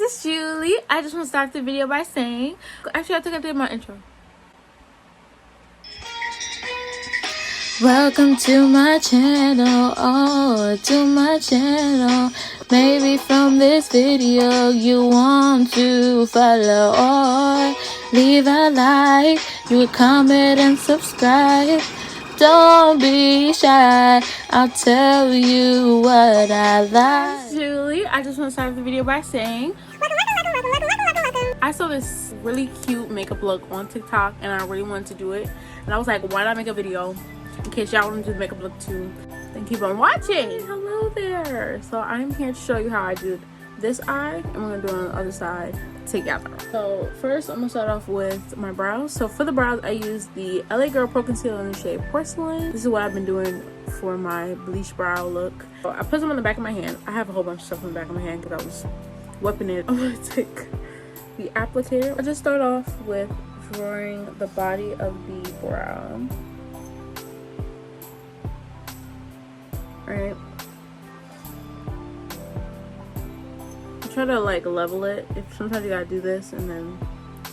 it's Julie. I just want to start the video by saying, actually I think I did my intro. Welcome to my channel, oh, to my channel. Maybe from this video you want to follow or leave a like, you would comment and subscribe. Don't be shy, I'll tell you what I like. It's Julie. I just want to start the video by saying, I saw this really cute makeup look on TikTok and I really wanted to do it. And I was like, why not make a video in case y'all want to do the makeup look too? Then keep on watching. Hello there. So I'm here to show you how I did this eye and we're going to do on the other side together. So first I'm going to start off with my brows. So for the brows I use the LA Girl Pro Concealer in the shade Porcelain. This is what I've been doing for my bleach brow look. So I put them on the back of my hand. I have a whole bunch of stuff on the back of my hand because I was whipping it. I'm going to take the applicator. I just start off with drawing the body of the brow. Right. Try to like level it. If sometimes you gotta do this and then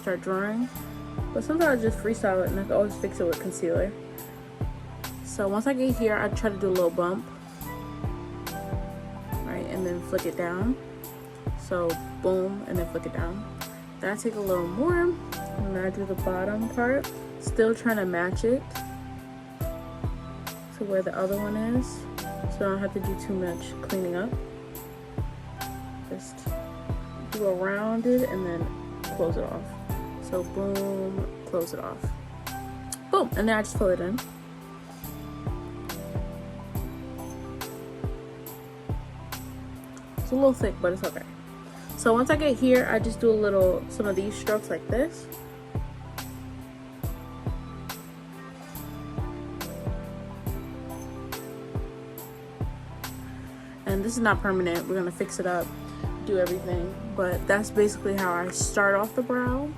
start drawing, but sometimes I just freestyle it and I can always fix it with concealer. So once I get here, I try to do a little bump, right, and then flick it down. So boom, and then flick it down. Then I take a little more and then I do the bottom part, still trying to match it to where the other one is, so I don't have to do too much cleaning up. Just do around it and then close it off. So boom, close it off. Boom, and then I just fill it in. It's a little thick, but it's okay. So once I get here, I just do some of these strokes like this. And this is not permanent. We're gonna fix it up, do everything, but that's basically how I start off the brow.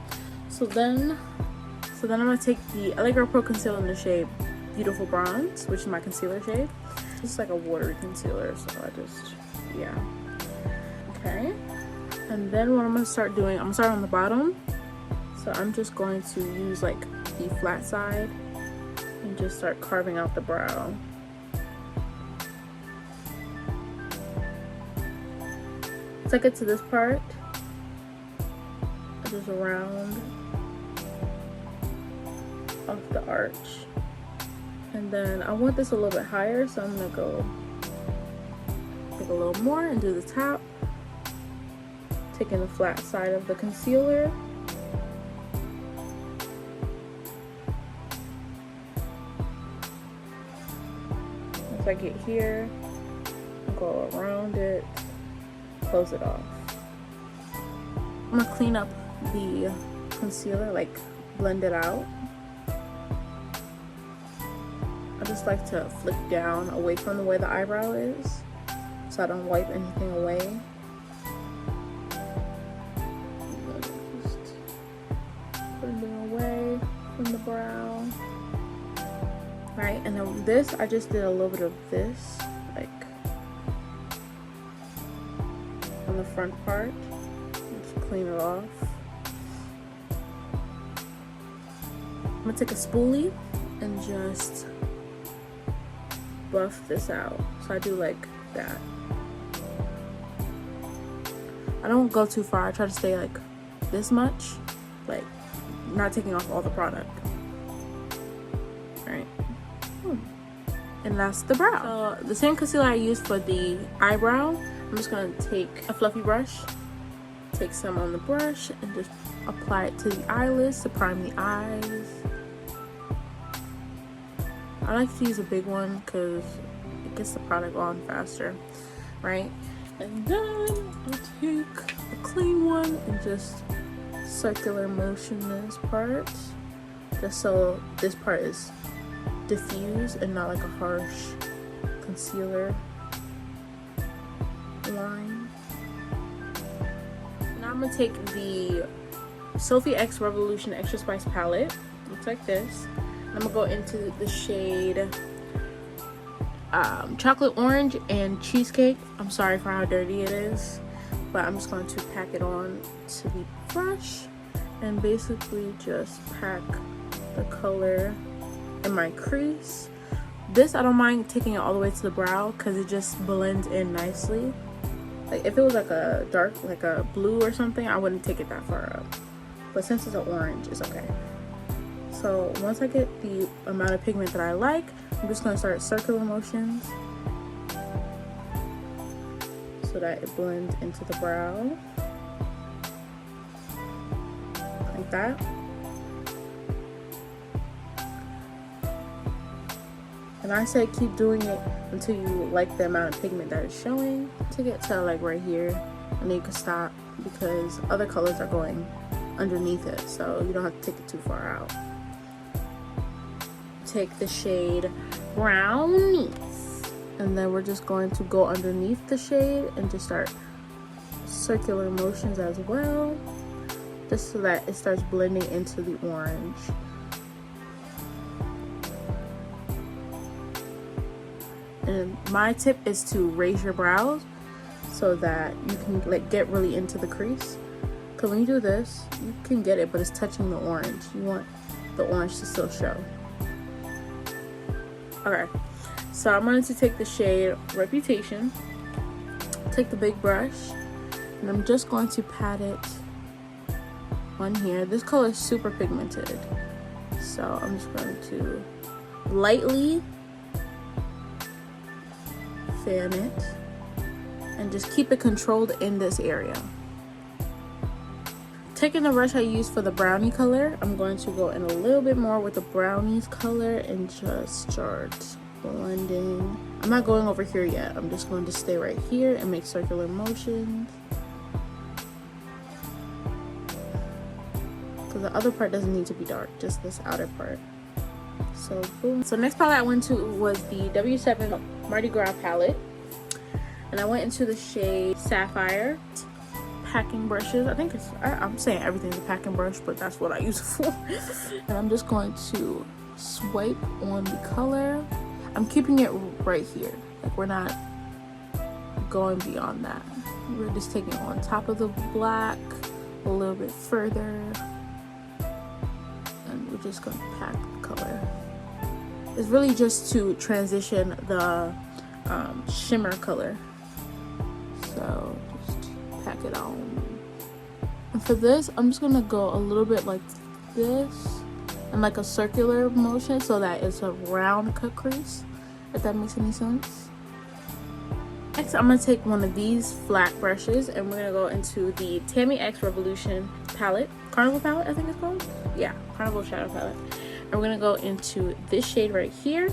So then I'm gonna take the LA Girl Pro Concealer in the shade Beautiful Bronze, which is my concealer shade. It's like a watery concealer, so yeah. Okay. And then what I'm gonna start doing, I'm gonna start on the bottom. So I'm just going to use like the flat side and just start carving out the brow. Once I get to this part, I just round off the arch. And then I want this a little bit higher, so I'm gonna go take a little more and do the top. Taking the flat side of the concealer. Once I get here, I'll go around it, close it off. I'm gonna clean up the concealer, like blend it out. I just like to flick down away from the way the eyebrow is, so I don't wipe anything away. Away from the brow, right? And then this, I just did a little bit of this, like on the front part. Just clean it off. I'm gonna take a spoolie and just buff this out. So I do like that. I don't go too far. I try to stay like this much, like not taking off all the product. Right. And that's the brow. So the same concealer I used for the eyebrow, I'm just gonna take a fluffy brush, take some on the brush and just apply it to the eyelids to prime the eyes. I like to use a big one because it gets the product on faster, right? And then I'll take a clean one and just circular motion this part, just so this part is diffused and not like a harsh concealer line. Now I'm gonna take the Sophie X Revolution Extra Spice palette. Looks like this. I'm gonna go into the shade Chocolate Orange and Cheesecake. I'm sorry for how dirty it is, but I'm just going to pack it on to the brush and basically just pack the color in my crease. This I don't mind taking it all the way to the brow because it just blends in nicely. Like if it was like a dark, like a blue or something, I wouldn't take it that far up, but since it's an orange, it's okay. So once I get the amount of pigment that I like, I'm just going to start circular motions so that it blends into the brow like that. And I say keep doing it until you like the amount of pigment that is showing, to get to like right here, and then you can stop because other colors are going underneath it, so you don't have to take it too far out. Take the shade Brownies, and then we're just going to go underneath the shade and just start circular motions as well, just so that it starts blending into the orange. And my tip is to raise your brows so that you can like get really into the crease, because when you do this you can get it, but it's touching the orange. You want the orange to still show. Okay, so I'm going to take the shade Reputation, take the big brush, and I'm just going to pat it on here. This color is super pigmented, so I'm just going to lightly fan it and just keep it controlled in this area. Taking the brush I used for the brownie color, I'm going to go in a little bit more with the brownies color and just start blending. I'm not going over here yet. I'm just going to stay right here and make circular motions, because the other part doesn't need to be dark, just this outer part. So boom. So next palette I went to was the W7 Mardi Gras palette, and I went into the shade Sapphire. Packing brushes, I think it's, I'm saying everything's a packing brush, but that's what I use it for. And I'm just going to swipe on the color. I'm keeping it right here, like we're not going beyond that. We're just taking it on top of the black a little bit further, and we're just going to pack the color. It's really just to transition the shimmer color, so just pack it on. And for this, I'm just gonna go a little bit like this and like a circular motion so that it's a round cut crease, if that makes any sense. Next, I'm gonna take one of these flat brushes and we're gonna go into the Tammy X Revolution palette, Carnival palette I think it's called. Yeah, Carnival Shadow palette. And we're gonna go into this shade right here.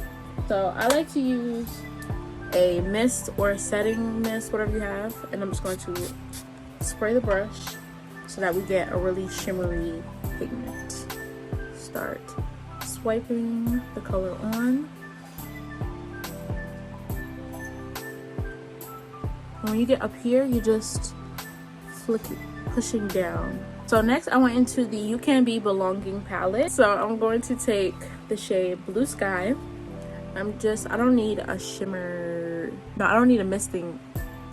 So I like to use a mist or a setting mist, whatever you have, and I'm just going to spray the brush so that we get a really shimmery pigment. Start swiping the color on. And when you get up here, you just flick it, pushing down. So next I went into the You Can Be Belonging palette. So I'm going to take the shade Blue Sky. I don't need a shimmer, no, I don't need a misting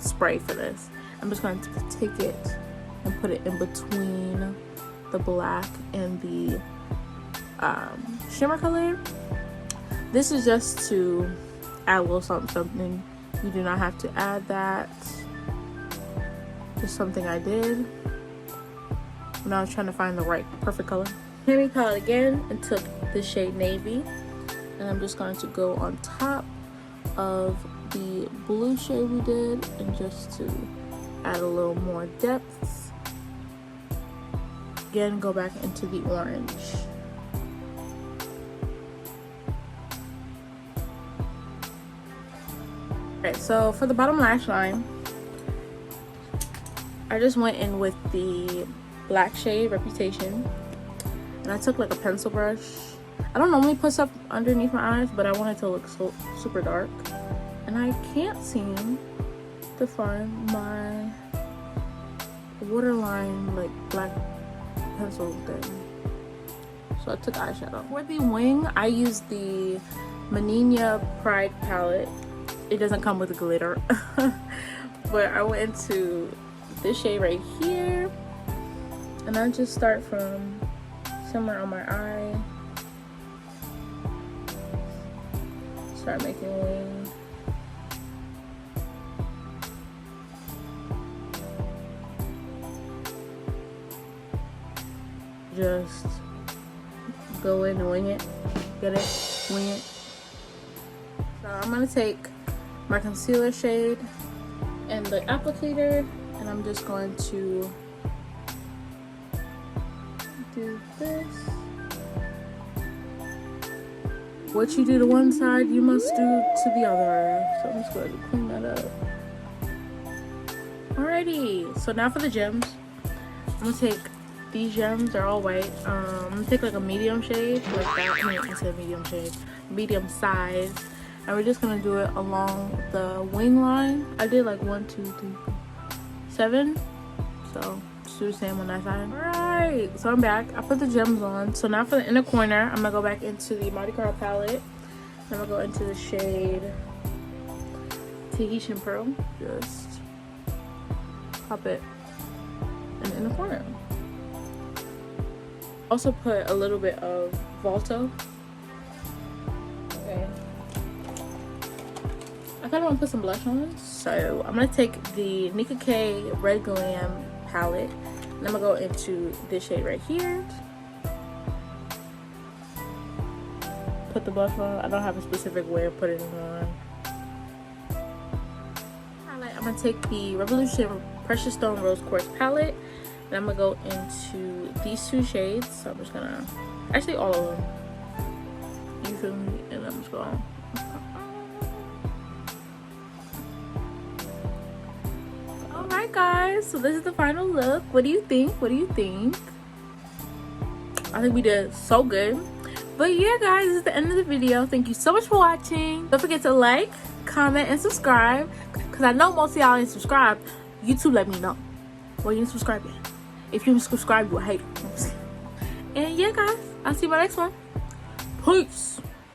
spray for this. I'm just going to take it and put it in between the black and the shimmer color. This is just to add a little something. You do not have to add that. Just something I did when I was trying to find the right perfect color. Tammy palette again and took the shade Navy, and I'm just going to go on top of the blue shade we did, and just to add a little more depth. Again, go back into the orange. Okay, so for the bottom lash line, I just went in with the black shade Reputation, and I took like a pencil brush. I don't normally put stuff underneath my eyes, but I wanted to look so super dark, and I can't seem to find my waterline like black pencil thing, so I took eyeshadow. For the wing, I used the Menina Pride palette. It doesn't come with glitter, but I went into this shade right here, and I just start from somewhere on my eye. Start making wings. Just go in and wing it. Get it? Wing it. So I'm gonna take my concealer shade and the applicator, and I'm just going to do this. What you do to one side, you must do to the other. So I'm just going to clean that up. Alrighty, so now for the gems. I'm gonna take these gems, they're all white. I'm gonna take like a medium shade, like that. I mean, I said medium shade, medium size. And we're just gonna do it along the wing line. I did like 1, 2, 3, 4, 7. So just do the same on that side. Alright, so I'm back. I put the gems on. So now for the inner corner, I'm gonna go back into the Mardi Gras palette. I'm gonna go into the shade Tahitian Pearl. Just pop it in the inner corner. Also put a little bit of Volta. Okay. I kind of want to put some blush on. So I'm going to take the Nika K Red Glam palette. And I'm going to go into this shade right here. Put the blush on. I don't have a specific way of putting it on. I'm going to take the Revolution Precious Stone Rose Quartz palette. And I'm going to go into these 2 shades. So I'm just going to, actually all of them. You feel me? And I'm just going. Alright guys, so this is the final look. What do you think? What do you think? I think we did so good. But yeah guys, this is the end of the video. Thank you so much for watching. Don't forget to like, comment, and subscribe. Because I know most of y'all ain't subscribed. YouTube let me know. Well, you didn't subscribe yet. If you subscribe, you a hater. And yeah guys, I'll see you in my next one. Peace.